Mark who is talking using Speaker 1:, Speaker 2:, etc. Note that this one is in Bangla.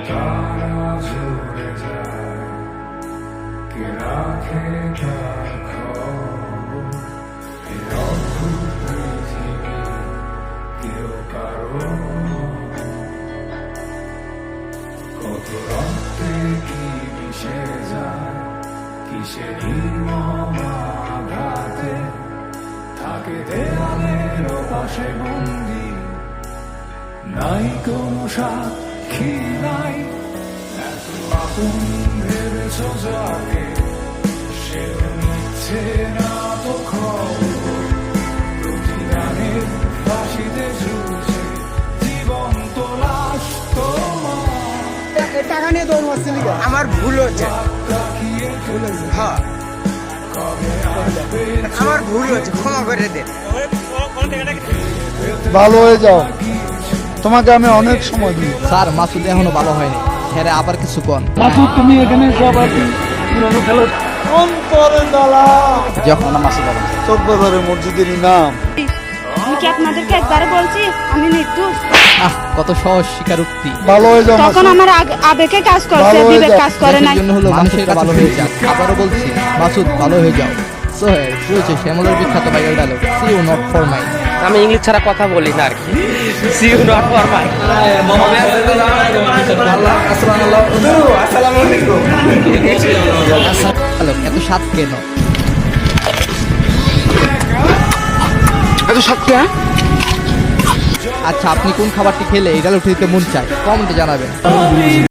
Speaker 1: তারা ঝরে যায়, কে রাখে তার খবর? এই অদ্ভুত পৃথিবী কেউ কারো, কত রক্তে কি মিশে যায়, কিসের নির্মম আঘাতে থাকে দেয়ালের পাশে বন্দি, নাই কোনো সাক্ষী নাই। এত আপন ভেবেছ যাকে, সে নিচ্ছে না তো খবর, প্রতিদানের ফাঁসিতে ঝুলছে জীবন্ত লাশ তোমার।
Speaker 2: টাকা নিয়ে দৌড় মারছি আমার ভুল হচ্ছে,
Speaker 1: তাকিয়ে ফেলেছে
Speaker 2: হ্যাঁ
Speaker 1: কবে আসবে
Speaker 2: আমার ভুল হচ্ছে, ক্ষমা করে দে।
Speaker 3: ভালো হয়ে যাও, তোমাকে আমি অনেক সময় দিই।
Speaker 4: স্যার মাসুদ এখনো ভালো হয়নি, হ্যাঁ আবার কিছু কন।
Speaker 3: মাসুদ তুমি এখানে সব আর কি পুরানো খেলো অন্তরে দালা
Speaker 4: যখন না মাসুদ ভালো
Speaker 3: চকবাজারের মসজিদের নাম।
Speaker 5: আমি কি আপনাদেরকে একবারে বলছি আমি নির্দোষ?
Speaker 4: কত সহজ স্বীকারোক্তি।
Speaker 3: ভালো হয়ে যাও
Speaker 5: তখন
Speaker 3: মাসুদ।
Speaker 5: আমার আবেগে কাজ করছে,
Speaker 3: ভালো হয়ে
Speaker 5: বিবেক
Speaker 3: যাও।
Speaker 5: কাজ করে নাই।
Speaker 4: জন্য হলো মানুষের ভালো হয়ে যাক। আবারও বলছি মাসুদ ভালো হয়ে যাও। সো হয়েছে শ্যামলের বিখ্যাত viral dialogue, see you not for my.
Speaker 6: আমি ইংলিশ ছাড়া কথা বলি না আর কি। See you not for my.
Speaker 4: Hello, এত স্বাদ কেন?
Speaker 2: এত সত্যি?
Speaker 4: আচ্ছা আপনি কোন খাবারটি খেলে এই ডায়লগটি দিতে মন চায় কমেন্টে জানাবেন।